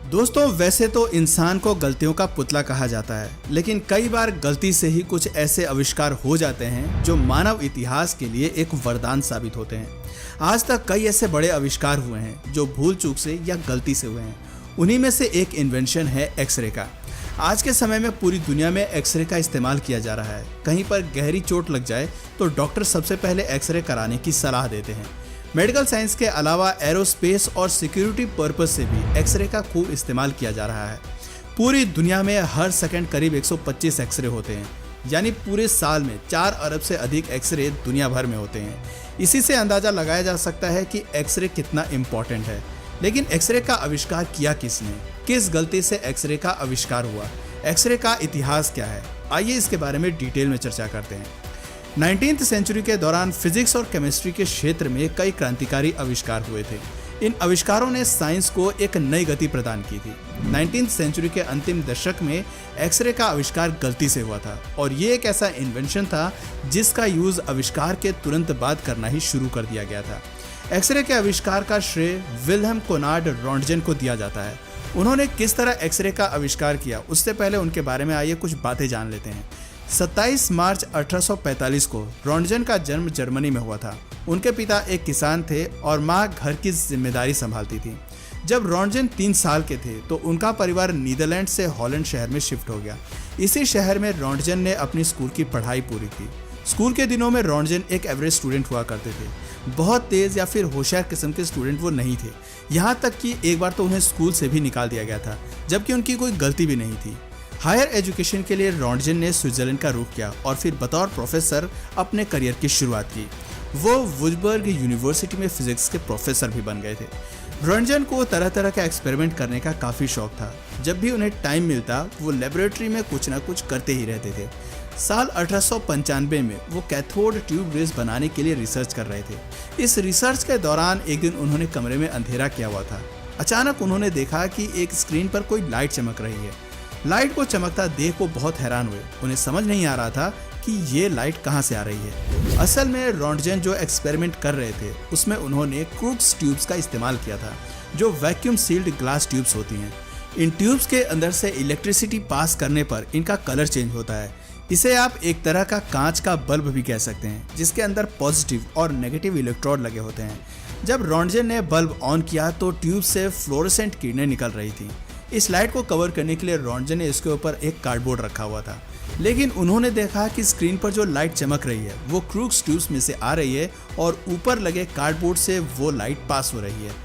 दोस्तों, वैसे तो इंसान को गलतियों का पुतला कहा जाता है, लेकिन कई बार गलती से ही कुछ ऐसे आविष्कार हो जाते हैं जो मानव इतिहास के लिए एक वरदान साबित होते हैं। आज तक कई ऐसे बड़े आविष्कार हुए हैं जो भूल चूक से या गलती से हुए हैं। उन्हीं में से एक इन्वेंशन है एक्सरे का। आज के समय में पूरी दुनिया में एक्सरे का इस्तेमाल किया जा रहा है। कहीं पर गहरी चोट लग जाए तो डॉक्टर सबसे पहले एक्सरे कराने की सलाह देते हैं। मेडिकल साइंस के अलावा एरोस्पेस और सिक्योरिटी पर्पस से भी एक्सरे का खूब इस्तेमाल किया जा रहा है। पूरी दुनिया में हर सेकंड करीब 125 एक्सरे होते हैं, यानी पूरे साल में 4 अरब से अधिक एक्सरे दुनिया भर में होते हैं। इसी से अंदाजा लगाया जा सकता है कि एक्सरे कितना इम्पोर्टेंट है। लेकिन एक्सरे का आविष्कार किया किसने? किस गलती से एक्सरे का आविष्कार हुआ? एक्सरे का इतिहास क्या है? आइए इसके बारे में डिटेल में चर्चा करते हैं। 19वीं सेंचुरी के दौरान फिजिक्स और केमिस्ट्री के क्षेत्र में कई क्रांतिकारी आविष्कार हुए थे। इन आविष्कारों ने साइंस को एक नई गति प्रदान की थी। 19वीं सेंचुरी के अंतिम दशक में एक्सरे का आविष्कार गलती से हुआ था, और ये एक ऐसा इन्वेंशन था जिसका यूज आविष्कार के तुरंत बाद करना ही शुरू कर दिया गया था। एक्सरे के आविष्कार का श्रेय विल्हेम कोनार्ड रॉन्टगेन को दिया जाता है। उन्होंने किस तरह एक्सरे का आविष्कार किया, उससे पहले उनके बारे में आइए कुछ बातें जान लेते हैं। 27 मार्च 1845 को रॉन्टगेन का जन्म जर्मनी में हुआ था। उनके पिता एक किसान थे और माँ घर की जिम्मेदारी संभालती थी। जब रॉन्टगेन 3 साल के थे तो उनका परिवार नीदरलैंड से हॉलैंड शहर में शिफ्ट हो गया। इसी शहर में रॉन्टगेन ने अपनी स्कूल की पढ़ाई पूरी की। स्कूल के दिनों में रॉन्टगेन एक एवरेज स्टूडेंट हुआ करते थे। बहुत तेज या फिर होशियार किस्म के स्टूडेंट वो नहीं थे। यहाँ तक कि एक बार तो उन्हें स्कूल से भी निकाल दिया गया था, जबकि उनकी कोई गलती भी नहीं थी। हायर एजुकेशन के लिए रॉन्टगेन ने स्विट्जरलैंड का रुख किया और फिर बतौर प्रोफेसर अपने करियर की शुरुआत की। वो वुजबर्ग यूनिवर्सिटी में फिजिक्स के प्रोफेसर भी बन गए थे। रॉन्टगेन को तरह तरह का एक्सपेरिमेंट करने का काफ़ी शौक था। जब भी उन्हें टाइम मिलता वो लेबोरेटरी में कुछ ना कुछ करते ही रहते थे। साल 1895 में वो कैथोड ट्यूब रेस बनाने के लिए रिसर्च कर रहे थे। इस रिसर्च के दौरान एक दिन उन्होंने कमरे में अंधेरा किया हुआ था। अचानक उन्होंने देखा कि एक स्क्रीन पर कोई लाइट चमक रही है। लाइट को चमकता देख वो बहुत हैरान हुए। उन्हें समझ नहीं आ रहा था कि ये लाइट कहाँ से आ रही है। असल में रॉन्टगेन जो एक्सपेरिमेंट कर रहे थे उसमें उन्होंने क्रूक्स ट्यूब्स का इस्तेमाल किया था, जो वैक्यूम सील्ड ग्लास ट्यूब्स होती हैं। इन ट्यूब्स के अंदर से इलेक्ट्रिसिटी पास करने पर इनका कलर चेंज होता है। इसे आप एक तरह का कांच का बल्ब भी कह सकते हैं, जिसके अंदर पॉजिटिव और नेगेटिव इलेक्ट्रोड लगे होते हैं। जब रॉन्टगेन ने बल्ब ऑन किया तो ट्यूब से फ्लोरेसेंट किरणें निकल रही थी। इस लाइट को कवर करने के लिए रॉन्टगेन ने इसके ऊपर एक कार्डबोर्ड रखा हुआ था। लेकिन उन्होंने देखा कि स्क्रीन पर जो लाइट चमक रही है वो क्रूक्स ट्यूब्स में से आ रही है और ऊपर लगे कार्डबोर्ड से वो लाइट पास हो रही है।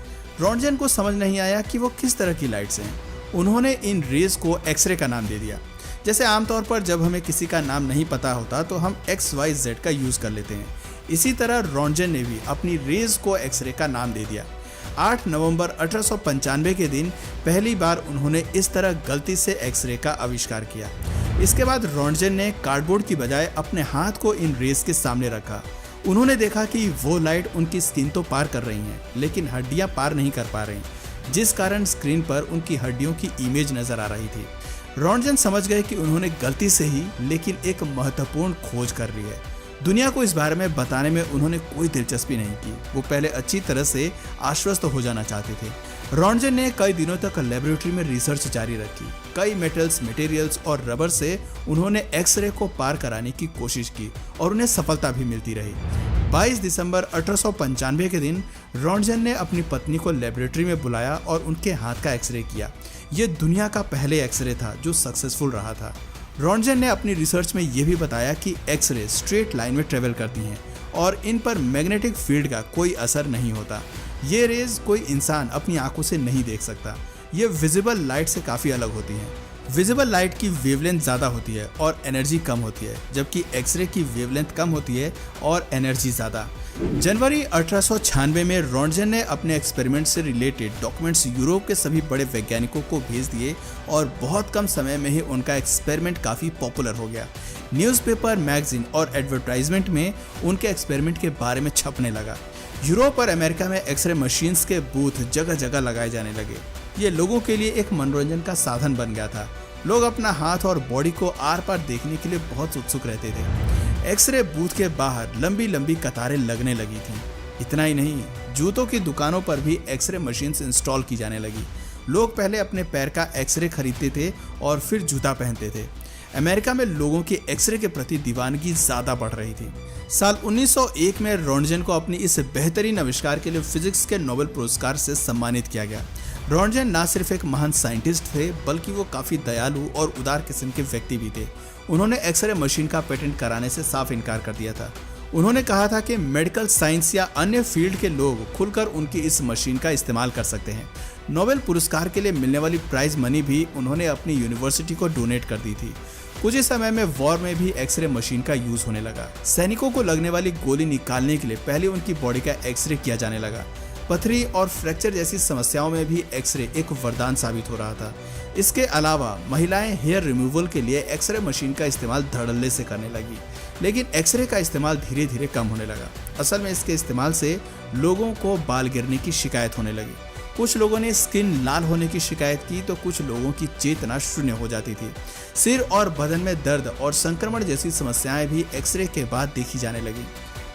रॉन्टगेन को समझ नहीं आया कि वो किस तरह की लाइट्स हैं। उन्होंने इन रेज को एक्सरे का नाम दे दिया। जैसे आमतौर पर जब हमें किसी का नाम नहीं पता होता तो हम XYZ का यूज कर लेते हैं, इसी तरह रॉन्टगेन ने भी अपनी रेज को एक्सरे का नाम दे दिया। 8 नवंबर 1895 के दिन पहली बार उन्होंने इस तरह गलती से एक्सरे का आविष्कार किया। इसके बाद रॉन्टगेन ने कार्डबोर्ड की बजाय अपने हाथ को इन रेज के सामने रखा। उन्होंने देखा कि वो लाइट उनकी स्किन तो पार कर रही हैं, लेकिन हड्डियां पार नहीं कर पा रही, जिस कारण स्क्रीन पर उनकी हड्डियों की इमेज नजर आ रही थी। रॉन्टगेन समझ गए कि उन्होंने गलती से ही लेकिन एक महत्वपूर्ण खोज कर ली है। दुनिया को इस बारे में बताने में उन्होंने कोई दिलचस्पी नहीं की। वो पहले अच्छी तरह से आश्वस्त हो जाना चाहते थे। रॉन्टगेन ने कई दिनों तक लेबोरेटरी में रिसर्च जारी रखी। कई मेटल्स, मटेरियल्स और रबर से उन्होंने एक्सरे को पार कराने की कोशिश की और उन्हें सफलता भी मिलती रही। 22 दिसंबर 1895 के दिन रॉन्टगेन ने अपनी पत्नी को लेबोरेटरी में बुलाया और उनके हाथ का एक्सरे किया। ये दुनिया का पहले एक्सरे था जो सक्सेसफुल रहा था। रॉन्टगेन ने अपनी रिसर्च में यह भी बताया कि एक्सरे स्ट्रेट लाइन में ट्रेवल करती हैं और इन पर मैग्नेटिक फील्ड का कोई असर नहीं होता। ये रेज कोई इंसान अपनी आंखों से नहीं देख सकता। ये विजिबल लाइट से काफ़ी अलग होती हैं। विजिबल लाइट की वेवलेंथ ज़्यादा होती है और एनर्जी कम होती है, जबकि एक्सरे की वेवलेंथ कम होती है और एनर्जी ज़्यादा। जनवरी 1896 में रॉन्टगेन ने अपने एक्सपेरिमेंट से रिलेटेड डॉक्यूमेंट्स यूरोप के सभी बड़े वैज्ञानिकों को भेज दिए और बहुत कम समय में ही उनका एक्सपेरिमेंट काफ़ी पॉपुलर हो गया। न्यूज़पेपर, मैगजीन और एडवर्टाइजमेंट में उनके एक्सपेरिमेंट के बारे में छपने लगा। यूरोप और अमेरिका में एक्सरे मशीन्स के बूथ जगह जगह लगाए जाने लगे। ये लोगों के लिए एक मनोरंजन का साधन बन गया था। लोग अपना हाथ और बॉडी को आर पार देखने के लिए बहुत उत्सुक रहते थे। एक्सरे बूथ के बाहर लंबी लंबी कतारें लगने लगी थीं। इतना ही नहीं, जूतों की दुकानों पर भी एक्सरे मशीन्स इंस्टॉल की जाने लगी। लोग पहले अपने पैर का एक्सरे खरीदते थे और फिर जूता पहनते थे। अमेरिका में लोगों की एक्सरे के प्रति दीवानगी ज़्यादा बढ़ रही थी। साल 1901 में रोंटगेन को अपनी इस बेहतरीन आविष्कार के लिए फिजिक्स के नोबेल पुरस्कार से सम्मानित किया गया। रोंटगेन न सिर्फ एक महान साइंटिस्ट थे, बल्कि वो काफ़ी दयालु और उदार किस्म के व्यक्ति भी थे। उन्होंने एक्सरे मशीन का पेटेंट कराने से साफ इनकार कर दिया था। उन्होंने कहा था कि मेडिकल साइंस या अन्य फील्ड के लोग खुलकर उनकी इस मशीन का इस्तेमाल कर सकते हैं। नोबेल पुरस्कार के लिए मिलने वाली प्राइज मनी भी उन्होंने अपनी यूनिवर्सिटी को डोनेट कर दी थी। कुछ ही समय में वॉर में भी एक्सरे मशीन का यूज होने लगा। सैनिकों को लगने वाली गोली निकालने के लिए पहले उनकी बॉडी का एक्सरे किया जाने लगा। पथरी और फ्रैक्चर जैसी समस्याओं में भी एक्सरे एक वरदान साबित हो रहा था। इसके अलावा महिलाएं हेयर रिमूवल के लिए एक्सरे मशीन का इस्तेमाल धड़ल्ले से करने लगी, लेकिन एक्सरे का इस्तेमाल धीरे धीरे कम होने लगा। असल में इसके इस्तेमाल से लोगों को बाल गिरने की शिकायत होने लगी। कुछ लोगों ने स्किन लाल होने की शिकायत की तो कुछ लोगों की चेतना शून्य हो जाती थी। सिर और बदन में दर्द और संक्रमण जैसी समस्याएं भी एक्सरे के बाद देखी जाने लगी।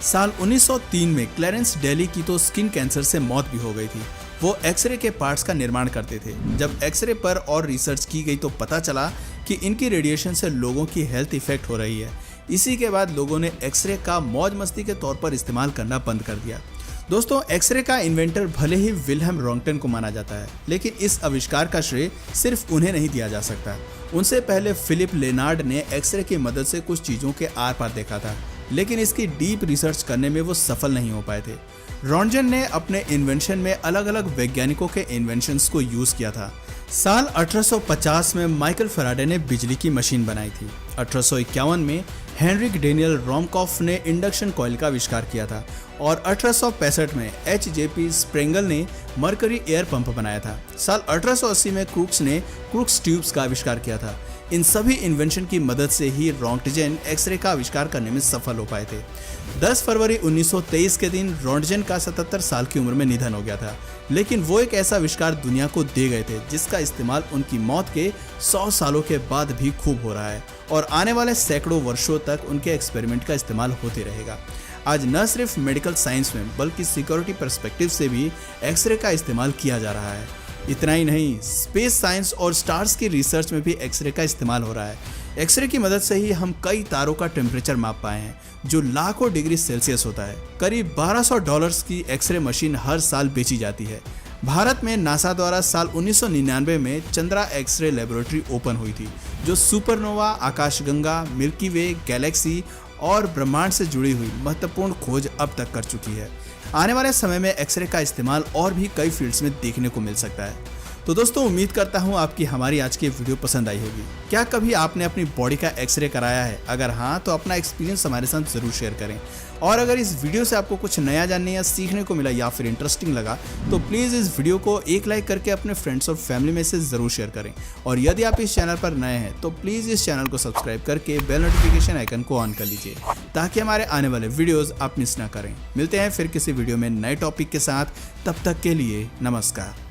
साल 1903 में क्लैरेंस डेली की तो स्किन कैंसर से मौत भी हो गई थी। वो एक्सरे के पार्ट्स का निर्माण करते थे। जब एक्सरे पर और रिसर्च की गई तो पता चला कि इनकी रेडिएशन से लोगों की हेल्थ इफेक्ट हो रही है। इसी के बाद लोगों ने एक्सरे का मौज मस्ती के तौर पर इस्तेमाल करना बंद कर दिया। दोस्तों, एक्सरे का इन्वेंटर भले ही विल्हेम रोंटगेन को माना जाता है, लेकिन इस आविष्कार का श्रेय सिर्फ उन्हें नहीं दिया जा सकता। उनसे पहले फिलिप लेनार्ड ने एक्सरे की मदद से कुछ चीज़ों के आर पार देखा था, लेकिन इसकी डीप रिसर्च करने में वो सफल नहीं हो पाए थे। रोंटगेन ने अपने इन्वेंशन में अलग अलग वैज्ञानिकों के इन्वेंशंस को यूज किया था। साल 1850 में माइकल फैराडे ने बिजली की मशीन बनाई थी। 1851 में हेनरिक डेनियल रॉमकॉफ ने इंडक्शन कॉइल का आविष्कार किया था और 1865 में H.J.P. स्प्रेंगल ने मरकरी एयर पंप बनाया था। साल 1880 में क्रूक्स ने क्रूक्स ट्यूब्स का आविष्कार किया था। इन सभी इन्वेंशन की मदद से ही रोंटगेन एक्सरे का आविष्कार करने में सफल हो पाए थे। 10 फरवरी 1923 के दिन रोंटगेन का 77 साल की उम्र में निधन हो गया था, लेकिन वो एक ऐसा आविष्कार दुनिया को दे गए थे जिसका इस्तेमाल उनकी मौत के 100 सालों के बाद भी खूब हो रहा है और आने वाले सैकड़ों वर्षों तक उनके एक्सपेरिमेंट का इस्तेमाल होते रहेगा। आज न सिर्फ मेडिकल साइंस में बल्कि सिक्योरिटी पर्सपेक्टिव से भी एक्सरे का इस्तेमाल किया जा रहा है। इतना ही नहीं, स्पेस साइंस और स्टार्स की रिसर्च में भी एक्सरे का इस्तेमाल हो रहा है। एक्सरे की मदद से ही हम कई तारों का टेम्परेचर माप पाए हैं जो लाखों डिग्री सेल्सियस होता है। करीब $1200 की एक्सरे मशीन हर साल बेची जाती है। भारत में नासा द्वारा साल 1999 में चंद्रा एक्सरे लेबोरेटरी ओपन हुई थी, जो सुपरनोवा, आकाशगंगा, मिल्की वे, गैलेक्सी और ब्रह्मांड से जुड़ी हुई महत्वपूर्ण खोज अब तक कर चुकी है। आने वाले समय में एक्सरे का इस्तेमाल और भी कई फील्ड्स में देखने को मिल सकता है। तो दोस्तों, उम्मीद करता हूँ आपकी हमारी आज की वीडियो पसंद आई होगी। क्या कभी आपने अपनी बॉडी का एक्सरे कराया है? अगर हाँ, तो अपना एक्सपीरियंस हमारे साथ जरूर शेयर करें। और अगर इस वीडियो से आपको कुछ नया जानने या सीखने को मिला या फिर इंटरेस्टिंग लगा तो प्लीज़ इस वीडियो को एक लाइक करके अपने फ्रेंड्स और फैमिली में से ज़रूर शेयर करें। और यदि आप इस चैनल पर नए हैं तो प्लीज़ इस चैनल को सब्सक्राइब करके बेल नोटिफिकेशन आइकन को ऑन कर लीजिए ताकि हमारे आने वाले वीडियोज़ आप मिस ना करें। मिलते हैं फिर किसी वीडियो में नए टॉपिक के साथ। तब तक के लिए नमस्कार।